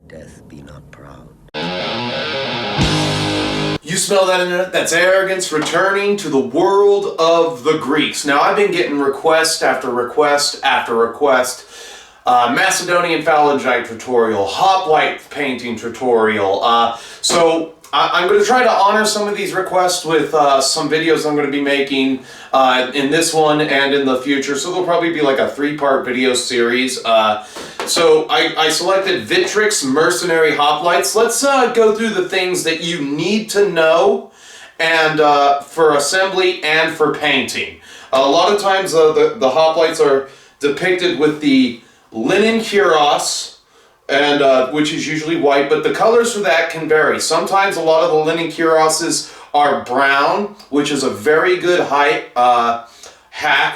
Death be not proud. You smell that, Internet? That's arrogance returning to the world of the Greeks. Now, I've been getting request after request after request. Macedonian phalangite tutorial, hoplite painting tutorial. So I'm going to try to honor some of these requests with some videos I'm going to be making in this one and in the future. So there'll probably be like a 3-part video series. So I selected Victrix Mercenary Hoplites. Let's go through the things that you need to know and for assembly and for painting. A lot of times the hoplites are depicted with the linen cuirass, and which is usually white, but the colors for that can vary. Sometimes a lot of the linen cuirasses are brown, which is a very good hack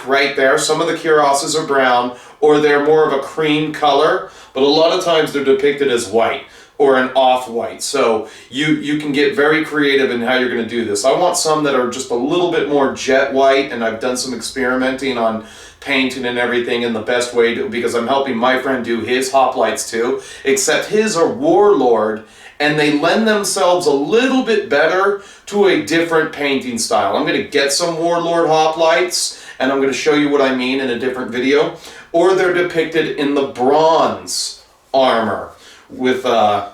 right there. Some of the cuirasses are brown, or they're more of a cream color, but a lot of times they're depicted as white or an off-white. So you can get very creative in how you're going to do this. I want some that are just a little bit more jet white, and I've done some experimenting on painting and everything in the best way to, because I'm helping my friend do his hoplites too, except his are warlord, and they lend themselves a little bit better to a different painting style. I'm going to get some warlord hoplites, and I'm going to show you what I mean in a different video. Or they're depicted in the bronze armor with the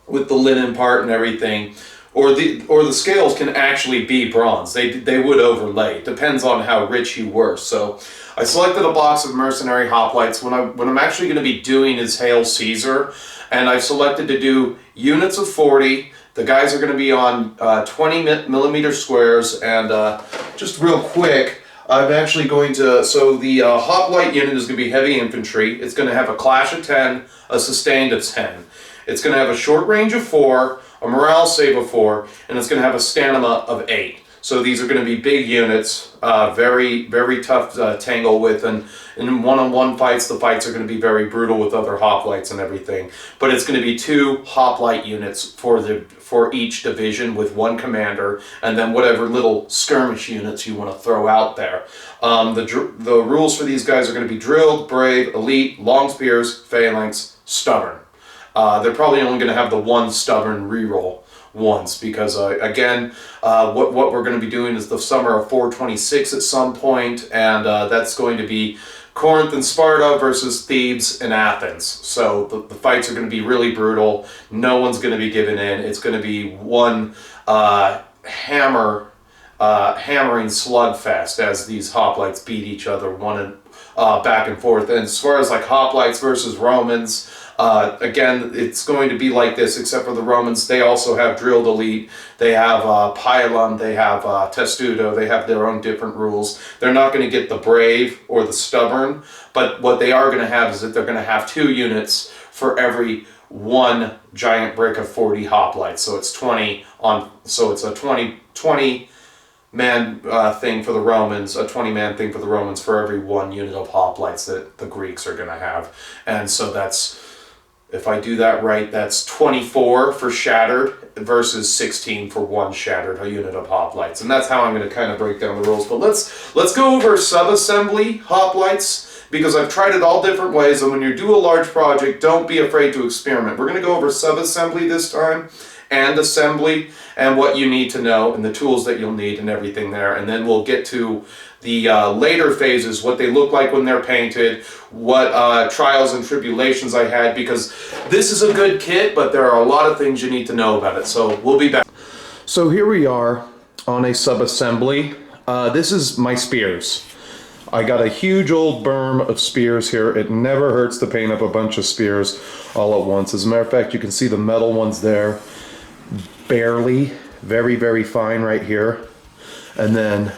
linen part and everything. Or the scales can actually be bronze. They would overlay. It depends on how rich you were. So I selected a box of mercenary hoplites. What I'm actually going to be doing is Hail Caesar, and I've selected to do units of 40. The guys are going to be on 20 millimeter squares, and just real quick, I'm actually going to, so the hoplite unit is going to be heavy infantry. It's going to have a clash of 10, a sustained of 10. It's going to have a short range of 4, a morale save of 4, and it's going to have a stamina of 8. So these are going to be big units, very, very tough to tangle with, and in one-on-one fights, the fights are going to be very brutal with other hoplites and everything. But it's going to be 2 hoplite units for each division with 1 commander, and then whatever little skirmish units you want to throw out there. The rules for these guys are going to be drilled, brave, elite, long spears, phalanx, stubborn. They're probably only going to have the 1 stubborn reroll once, because again, what we're going to be doing is the summer of 426 at some point, and that's going to be Corinth and Sparta versus Thebes and Athens. So the fights are going to be really brutal. No one's going to be giving in. It's going to be one hammering slugfest as these hoplites beat each other back and forth. And as far as like hoplites versus Romans, again, it's going to be like this, except for the Romans. They also have drilled elite, they have pylon, they have testudo, they have their own different rules. They're not going to get the brave or the stubborn, but what they are going to have is that they're going to have 2 units for every 1 giant brick of 40 hoplites. So it's 20 on, so it's a 20 man thing for the Romans, a 20-man thing for the Romans for every 1 unit of hoplites that the Greeks are going to have. And so that's, if I do that right, that's 24 for shattered versus 16 for 1 shattered unit of hoplites. And that's how I'm going to kind of break down the rules. But let's go over sub-assembly hoplites, because I've tried it all different ways. And when you do a large project, don't be afraid to experiment. We're going to go over sub-assembly this time, and assembly, and what you need to know, and the tools that you'll need and everything there. And then we'll get to the later phases, what they look like when they're painted, what trials and tribulations I had, because this is a good kit, but there are a lot of things you need to know about it. So we'll be back. So here we are on a sub-assembly. This is my spears. I got a huge old berm of spears here. It never hurts to paint up a bunch of spears all at once. As a matter of fact, you can see the metal ones there. Barely, very, very fine right here. And then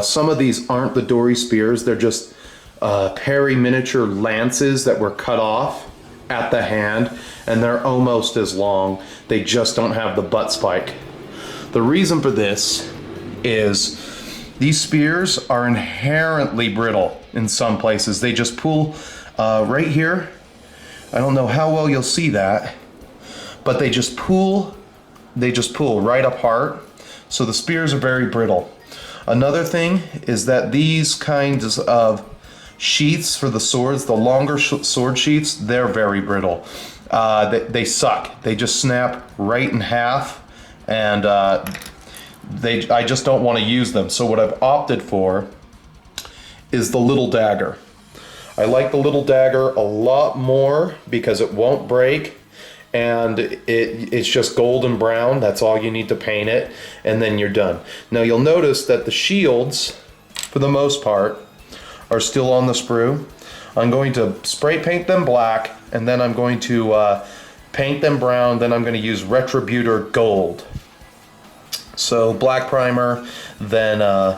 some of these aren't the dory spears. They're just Perry miniature lances that were cut off at the hand, and they're almost as long. They just don't have the butt spike. The reason for this is these spears are inherently brittle in some places. They just pull right here. I don't know how well you'll see that, but they just pull right apart. So the spears are very brittle. Another thing is that these kinds of sheaths for the swords, the longer sword sheaths, they're very brittle. They suck. They just snap right in half, and I just don't want to use them. So what I've opted for is the little dagger. I like the little dagger a lot more because it won't break, and it's just golden brown. That's all you need to paint it, and then you're done. Now you'll notice that the shields, for the most part, are still on the sprue. I'm going to spray paint them black, and then I'm going to paint them brown, then I'm going to use Retributor Gold. So black primer, then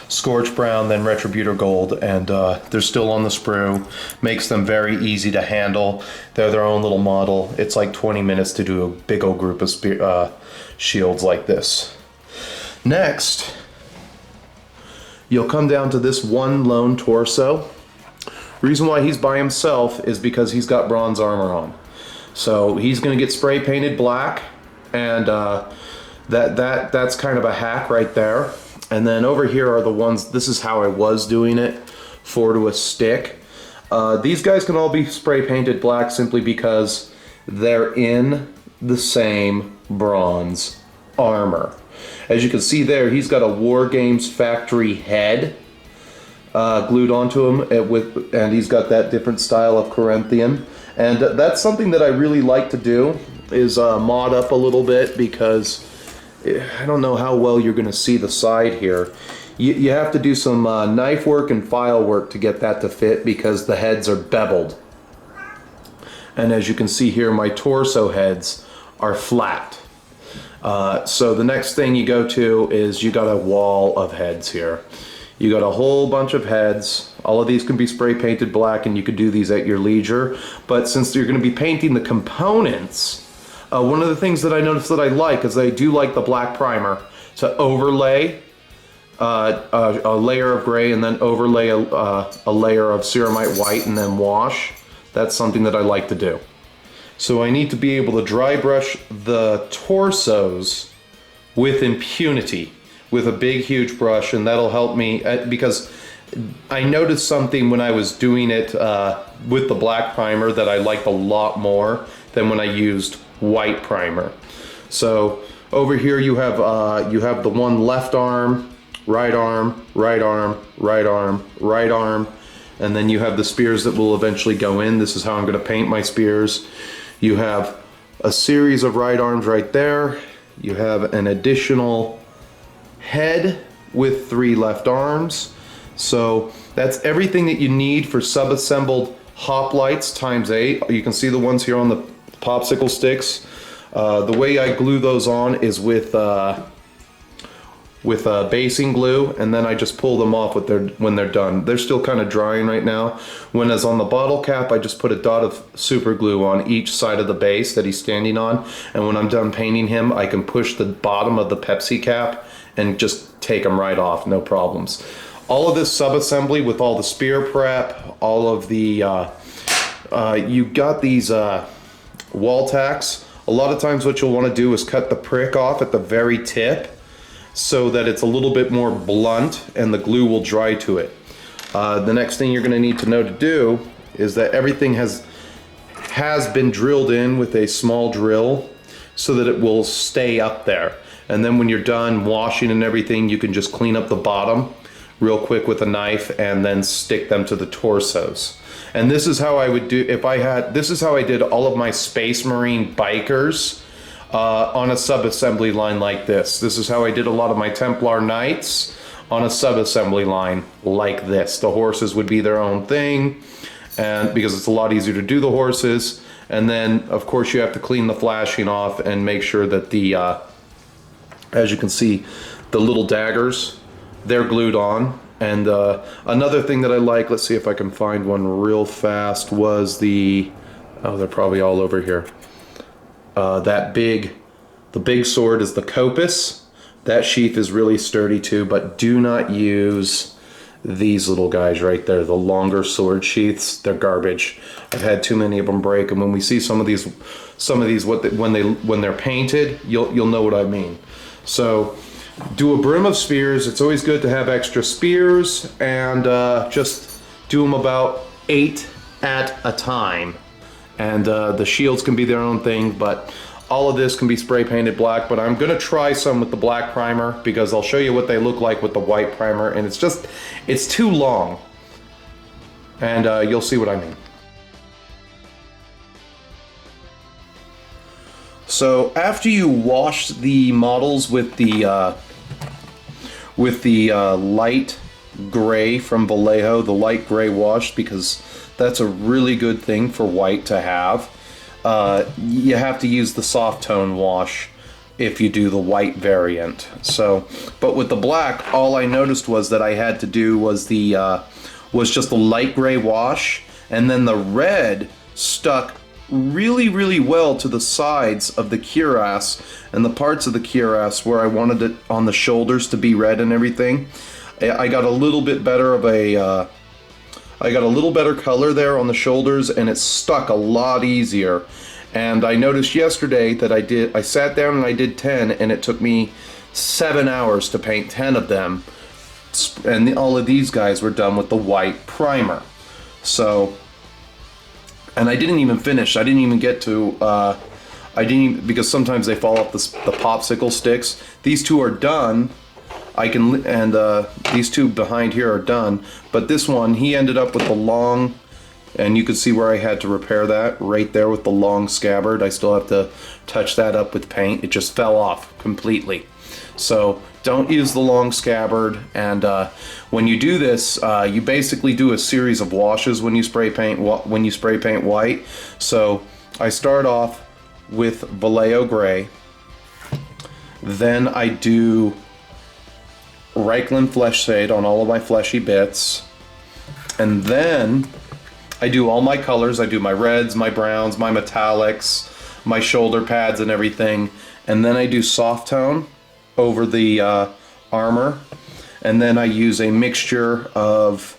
Scorch Brown, then Retributor Gold, and they're still on the sprue. Makes them very easy to handle. They're their own little model. It's like 20 minutes to do a big old group of shields like this. Next, you'll come down to this one lone torso. Reason why he's by himself is because he's got bronze armor on. So he's going to get spray painted black, and that's kind of a hack right there. And then over here are the ones, this is how I was doing it, 4 to a stick. These guys can all be spray painted black simply because they're in the same bronze armor. As you can see there, he's got a Wargames factory head glued onto him, and he's got that different style of Corinthian. And that's something that I really like to do, is mod up a little bit, because I don't know how well you're going to see the side here. You have to do some knife work and file work to get that to fit, because the heads are beveled. And as you can see here, my torso heads are flat. So the next thing you go to is you got a wall of heads here. You got a whole bunch of heads. All of these can be spray painted black, and you could do these at your leisure. But since you're going to be painting the components, one of the things that I noticed that I like is I do like the black primer to overlay a layer of gray, and then overlay a layer of ceramite white, and then wash. That's something that I like to do. So I need to be able to dry brush the torsos with impunity, with a big huge brush, and that'll help me, because I noticed something when I was doing it with the black primer that I liked a lot more than when I used white primer. So over here you have the one left arm, right arm, right arm, right arm, right arm, and then you have the spears that will eventually go in. This is how I'm going to paint my spears. You have a series of right arms right there. You have an additional head with 3 left arms. So that's everything that you need for sub-assembled hoplites ×8. You can see the ones here on the popsicle sticks. The way I glue those on is with basing glue, and then I just pull them off when they're done. They're still kind of drying right now. Whereas on the bottle cap, I just put a dot of super glue on each side of the base that he's standing on, and when I'm done painting him, I can push the bottom of the Pepsi cap and just take them right off, no problems. All of this sub-assembly with all the spear prep, all of the, you got these wall tacks. A lot of times what you'll want to do is cut the prick off at the very tip so that it's a little bit more blunt and the glue will dry to it. The next thing you're going to need to know to do is that everything has been drilled in with a small drill so that it will stay up there. And then when you're done washing and everything, you can just clean up the bottom real quick with a knife and then stick them to the torsos. And this is how I would do, this is how I did all of my Space Marine bikers on a sub-assembly line like this. This is how I did a lot of my Templar Knights on a sub-assembly line like this. The horses would be their own thing, and because it's a lot easier to do the horses. And then of course you have to clean the flashing off and make sure that the, as you can see, the little daggers, they're glued on. And another thing that I like, let's see if I can find one real fast, was the, oh, they're probably all over here. The big sword is the Copus. That sheath is really sturdy too, but do not use these little guys right there, the longer sword sheaths. They're garbage. I've had too many of them break, and when we see some of these when they're painted, you'll know what I mean. So do a brim of spears. It's always good to have extra spears, and just do them about 8 at a time. And the shields can be their own thing, but all of this can be spray painted black. But I'm gonna try some with the black primer because I'll show you what they look like with the white primer, and it's too long. And you'll see what I mean. So after you wash the models with the light gray from Vallejo, the light gray wash, because that's a really good thing for white to have. You have to use the soft tone wash if you do the white variant. So, but with the black, all I noticed was that I had to do was just the light gray wash, and then the red stuck really well to the sides of the cuirass and the parts of the cuirass where I wanted it on the shoulders to be red and everything. I got a little bit better of a I got a little better color there on the shoulders, and it stuck a lot easier. And I noticed yesterday that I sat down and I did 10, and it took me 7 hours to paint 10 of them, and all of these guys were done with the white primer. So, and I didn't even finish. I didn't even get to because sometimes they fall off the popsicle sticks. These two are done. These two behind here are done, but this one, he ended up with the long, and you can see where I had to repair that right there with the long scabbard. I still have to touch that up with paint. It just fell off completely. So don't use the long scabbard, and when you do this, you basically do a series of washes when you spray paint white. So I start off with Vallejo gray, then I do Reichland Flesh Shade on all of my fleshy bits, and then I do all my colors. I do my reds, my browns, my metallics, my shoulder pads and everything, and then I do soft tone over the armor, and then I use a mixture of,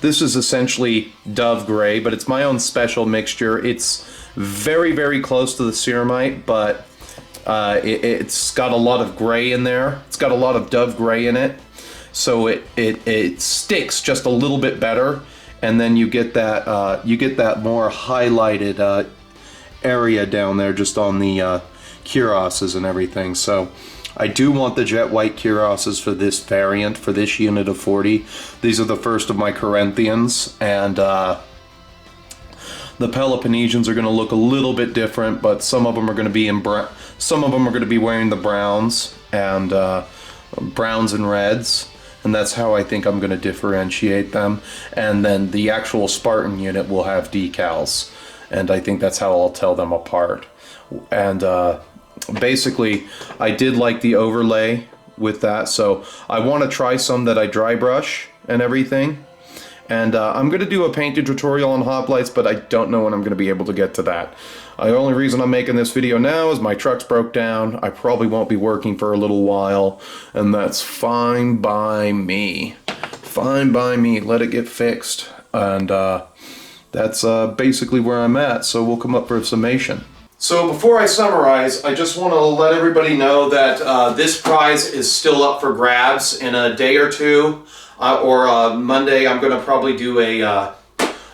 this is essentially Dove Gray, but it's my own special mixture. It's very close to the ceramite, but it's got a lot of gray in there. It's got a lot of Dove Gray in it, so it sticks just a little bit better, and then you get that more highlighted area down there just on the cuirasses and everything. So I do want the jet white cuirasses for this variant, for this unit of 40. These are the first of my Corinthians, and the Peloponnesians are going to look a little bit different, but some of them are going to be some of them are going to be wearing the browns and reds, and that's how I think I'm going to differentiate them. And then the actual Spartan unit will have decals, and I think that's how I'll tell them apart. And basically, I did like the overlay with that, so I want to try some that I dry brush and everything. And I'm going to do a painting tutorial on hoplites, but I don't know when I'm going to be able to get to that. The only reason I'm making this video now is my truck's broke down. I probably won't be working for a little while, and that's fine by me. Fine by me. Let it get fixed. And that's basically where I'm at, so we'll come up for a summation. So before I summarize, I just want to let everybody know that this prize is still up for grabs. In a day or two, or Monday, I'm going to probably do a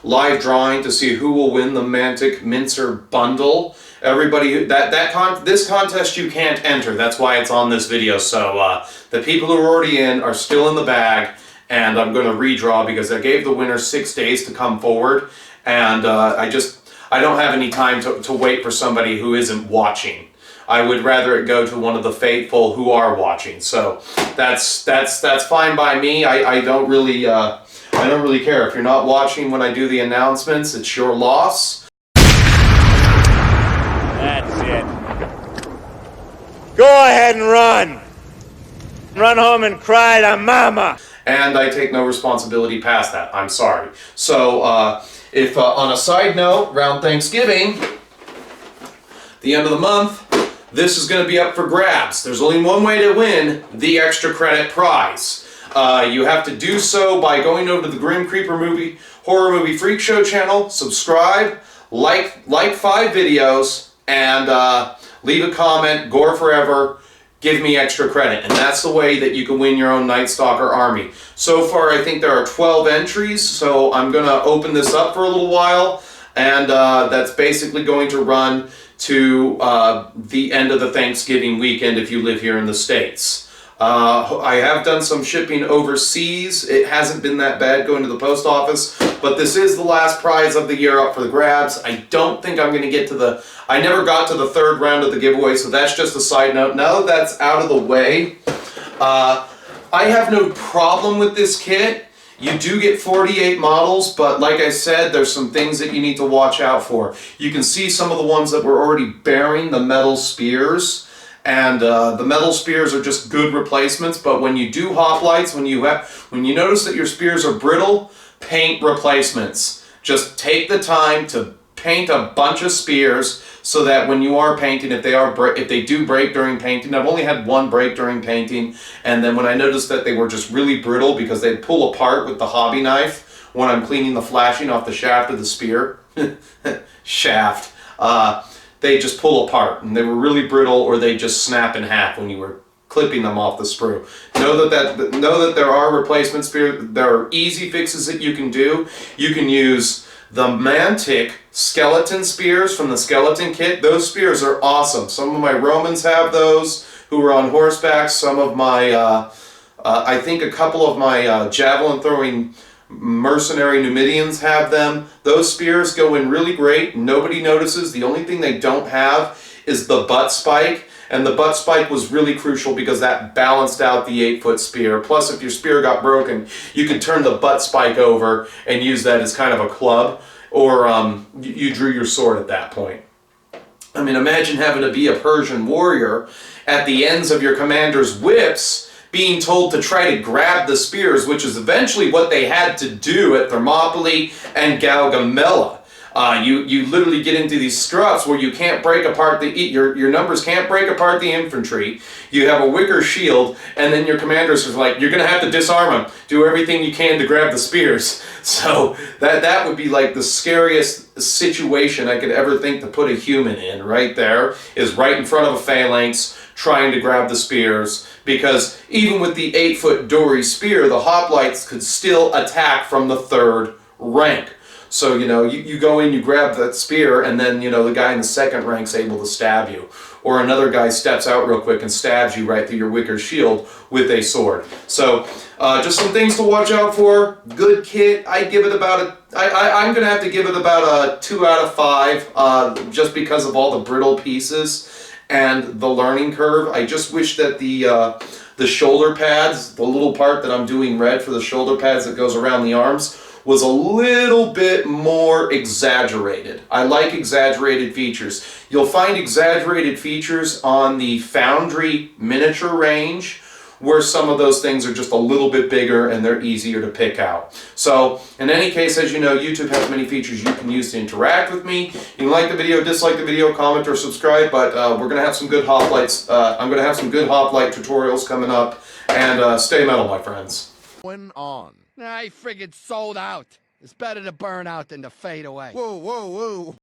live drawing to see who will win the Mantic Mincer bundle. Everybody, this contest you can't enter. That's why it's on this video. So the people who are already in are still in the bag, and I'm going to redraw because I gave the winner 6 days to come forward, and I don't have any time to wait for somebody who isn't watching. I would rather it go to one of the faithful who are watching. So that's fine by me. I don't really care if you're not watching when I do the announcements. It's your loss. That's it. Go ahead and run. Run home and cry to mama. And I take no responsibility past that. I'm sorry. So if on a side note, around Thanksgiving, the end of the month, this is going to be up for grabs. There's only one way to win the extra credit prize. You have to do so by going over to the Grimcreeper Horror Movie Freak Show channel, subscribe, like 5 videos, and leave a comment. Gore forever. give me extra credit. And that's the way that you can win your own Night Stalker army. So far, I think there are 12 entries, so I'm going to open this up for a little while, and that's basically going to run to the end of the Thanksgiving weekend if you live here in the States. I have done some shipping overseas. It hasn't been that bad going to the post office, but this is the last prize of the year up for the grabs. I don't think I'm going to get to the... I never got to the third round of the giveaway, so that's just a side note. Now that that's out of the way, I have no problem with this kit. You do get 48 models, but like I said, there's some things that you need to watch out for. You can see some of the ones that were already bearing the metal spears. And the metal spears are just good replacements, but when you do hoplites, when you notice that your spears are brittle, paint replacements. Just take the time to paint a bunch of spears so that when you are painting, if they do break during painting, I've only had one break during painting, and then when I noticed that they were just really brittle because they'd pull apart with the hobby knife when I'm cleaning the flashing off the shaft of the spear, they just pull apart, and they were really brittle, or they just snap in half when you were clipping them off the sprue. Know that there are replacement spears. There are easy fixes that you can do. You can use the Mantic skeleton spears from the skeleton kit. Those spears are awesome. Some of my Romans have those who are on horseback. Some of my, I think a couple of my javelin throwing mercenary Numidians have them. Those spears go in really great. Nobody notices. The only thing they don't have is the butt spike, and the butt spike was really crucial because that balanced out the 8-foot spear. Plus, if your spear got broken, you could turn the butt spike over and use that as kind of a club, or you drew your sword at that point. I mean, imagine having to be a Persian warrior at the ends of your commander's whips, being told to try to grab the spears, which is eventually what they had to do at Thermopylae and Gaugamela. You literally get into these struts where you can't break apart your numbers can't break apart the infantry. You have a wicker shield, and then your commanders is like, you're gonna have to disarm them. Do everything you can to grab the spears. So that would be like the scariest situation I could ever think to put a human in. Right there is right in front of a phalanx trying to grab the spears, because even with the 8-foot dory spear, the hoplites could still attack from the 3rd rank. So, you know, you go in, you grab that spear, and then, you know, the guy in the 2nd rank's able to stab you. Or another guy steps out real quick and stabs you right through your wicker shield with a sword. So, just some things to watch out for. Good kit. I give it about I'm going to have to give it about a 2 out of 5, just because of all the brittle pieces and the learning curve. I just wish that the shoulder pads, the little part that I'm doing red for the shoulder pads that goes around the arms, was a little bit more exaggerated. I like exaggerated features. You'll find exaggerated features on the Foundry miniature range, where some of those things are just a little bit bigger and they're easier to pick out. So, in any case, as you know, YouTube has many features you can use to interact with me. You can like the video, dislike the video, comment, or subscribe, but we're going to have some good hoplites. I'm going to have some good hoplite tutorials coming up, and stay metal, my friends. Going on. I friggin' sold out. It's better to burn out than to fade away. Whoa, whoa, whoa.